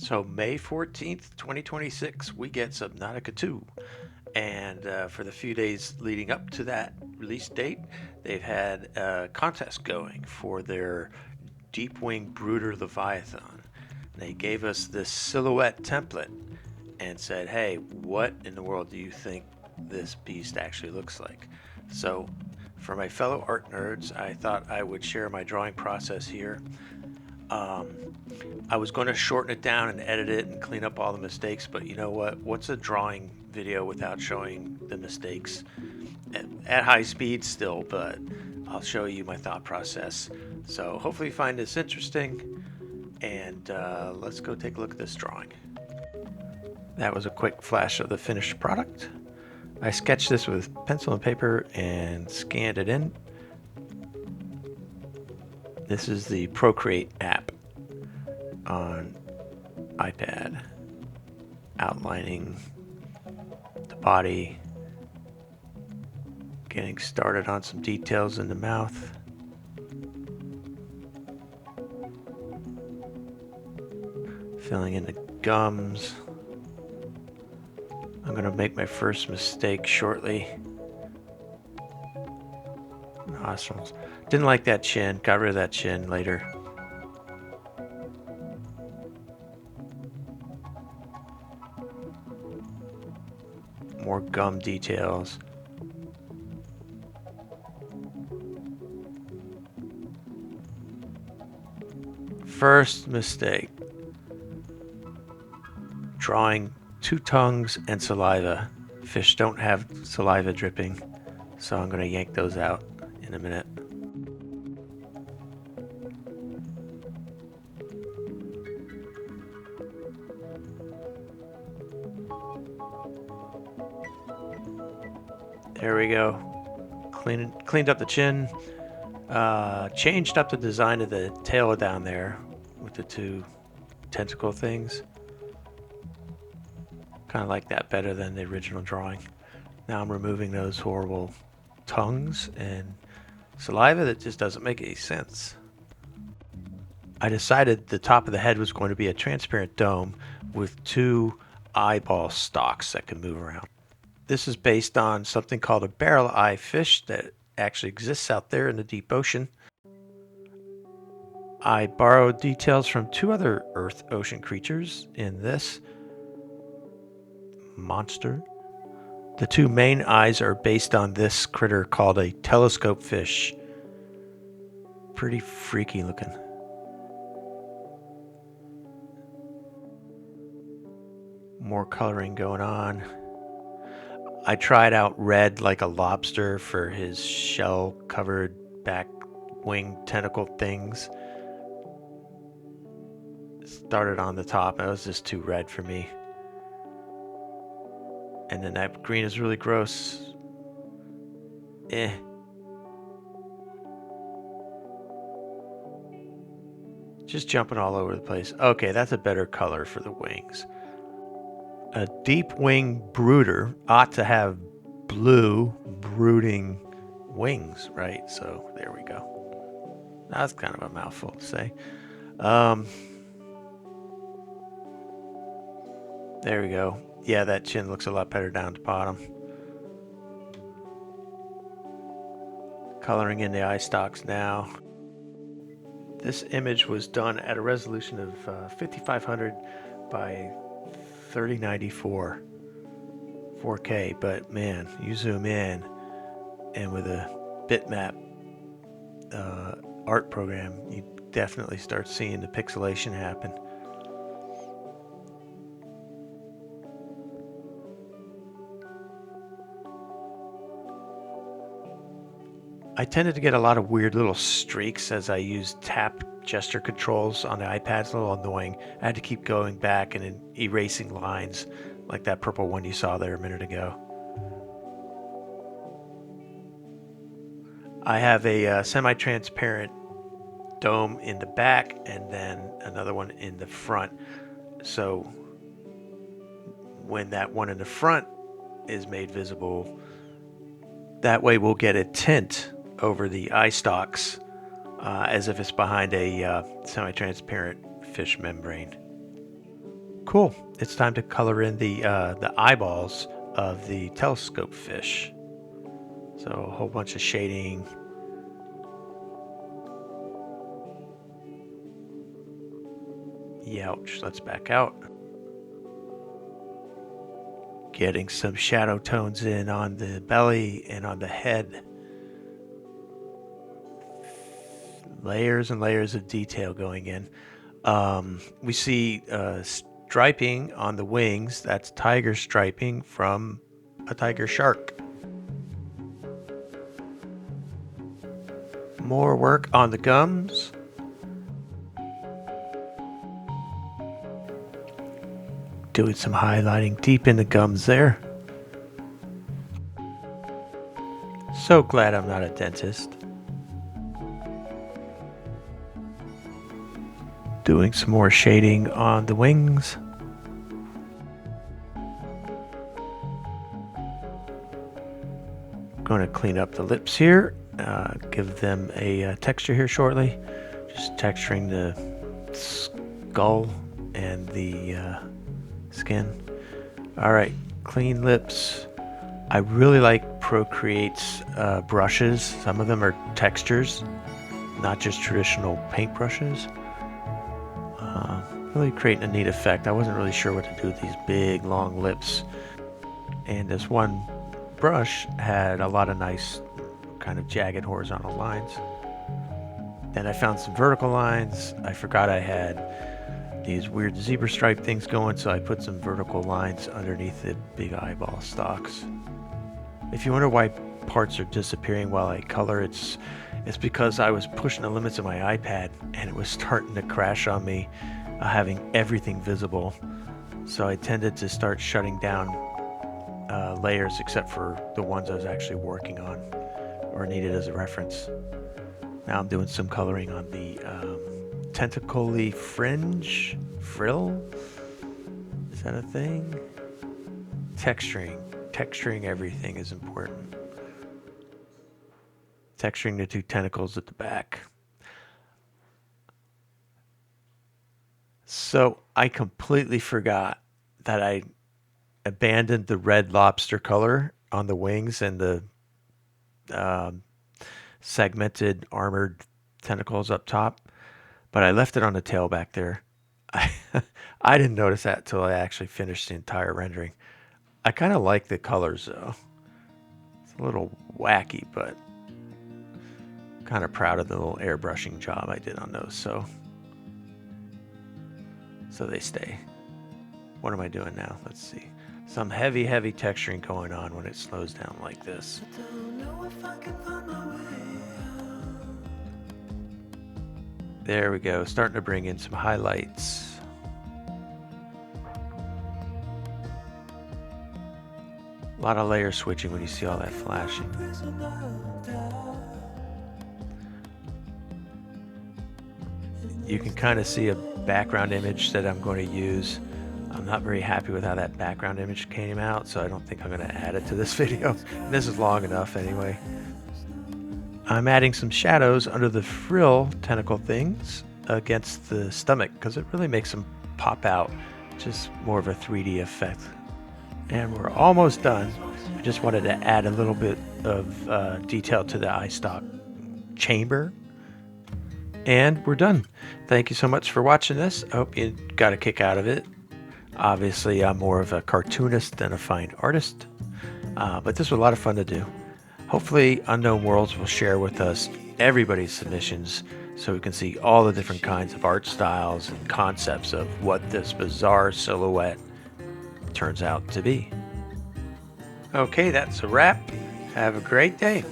So May 14th, 2026, we get Subnautica 2. And for the few days leading up to that release date, they've had a contest going for their Deepwing Brooder Leviathan. They gave us this silhouette template and said, hey, what in the world do you think this beast actually looks like? So, for my fellow art nerds, I thought I would share my drawing process here. Um, I was going to shorten it down and edit it and clean up all the mistakes, but you know what? What's a drawing video without showing the mistakes? At high speed still, but I'll show you my thought process. So hopefully you find this interesting, and let's go take a look at this drawing. That was a quick flash of the finished product. I sketched this with pencil and paper and scanned it in. This is the Procreate app on iPad, outlining the body, getting started on some details in the mouth. Filling in the gums. I'm going to make my first mistake shortly. Nostrils. Didn't like that chin. Got rid of that chin later. More gum details. First mistake. Drawing two tongues and saliva. Fish don't have saliva dripping, so I'm going to yank those out in a minute. There we go. Cleaned up the chin. Changed up the design of the tail down there with the two tentacle things. Kind of like that better than the original drawing. Now I'm removing those horrible tongues and saliva that just doesn't make any sense. I decided the top of the head was going to be a transparent dome with two eyeball stalks that can move around. This is based on something called a barreleye fish that actually exists out there in the deep ocean. I borrowed details from two other earth ocean creatures in this monster. The two main eyes are based on this critter called a telescope fish. Pretty freaky looking. More coloring going on. I tried out red like a lobster for his shell covered back wing tentacle things. Started on the top, it was just too red for me. And then that green is really gross. Just jumping all over the place. Okay, that's a better color for the wings. A Deepwing Brooder ought to have blue brooding wings, right? So there we go. That's kind of a mouthful to say. There we go. Yeah, that chin looks a lot better down at the bottom. Coloring in the eye stalks now. This image was done at a resolution of 5500 by 3094 4K, but man, you zoom in and with a bitmap art program, you definitely start seeing the pixelation happen. I tended to get a lot of weird little streaks as I used tap gesture controls on the iPad. It's a little annoying. I had to keep going back and erasing lines like that purple one you saw there a minute ago. I have a semi-transparent dome in the back and then another one in the front. So when that one in the front is made visible, that way we'll get a tint over the eye stalks as if it's behind a semi-transparent fish membrane. Cool. It's time to color in the eyeballs of the telescope fish. So a whole bunch of shading. Youch, let's back out. Getting some shadow tones in on the belly and on the head. Layers and layers of detail going in. We see striping on the wings. That's tiger striping from a tiger shark. More work on the gums. Doing some highlighting deep in the gums there. So glad I'm not a dentist. Doing some more shading on the wings. Going to clean up the lips here. Give them a texture here shortly. Just texturing the skull and the skin. Alright, clean lips. I really like Procreate's brushes. Some of them are textures, not just traditional paint brushes. Really creating a neat effect. I wasn't really sure what to do with these big long lips. And this one brush had a lot of nice kind of jagged horizontal lines. Then I found some vertical lines. I forgot I had these weird zebra stripe things going, so I put some vertical lines underneath the big eyeball stalks. If you wonder why parts are disappearing while I color, it's because I was pushing the limits of my iPad and it was starting to crash on me, having everything visible. So I tended to start shutting down layers except for the ones I was actually working on or needed as a reference. Now I'm doing some coloring on the tentacle-y frill. Is that a thing? Texturing everything is important. Texturing the two tentacles at the back. So I completely forgot that I abandoned the red lobster color on the wings and the segmented armored tentacles up top, but I left it on the tail back there. I didn't notice that till I actually finished the entire rendering. I kind of like the colors though. It's a little wacky, but kind of proud of the little airbrushing job I did on those. So they stay. What am I doing now? Let's see. Some heavy texturing going on when it slows down like this. There we go. Starting to bring in some highlights. A lot of layer switching when you see all that flashing. You can kind of see a background image that I'm going to use. I'm not very happy with how that background image came out, so I don't think I'm going to add it to this video. This is long enough anyway. I'm adding some shadows under the frill tentacle things against the stomach because it really makes them pop out. Just more of a 3D effect. And we're almost done. I just wanted to add a little bit of detail to the eye stalk chamber. And we're done. Thank you so much for watching this. I hope you got a kick out of it. Obviously, I'm more of a cartoonist than a fine artist. But this was a lot of fun to do. Hopefully, Unknown Worlds will share with us everybody's submissions so we can see all the different kinds of art styles and concepts of what this bizarre silhouette turns out to be. Okay, that's a wrap. Have a great day.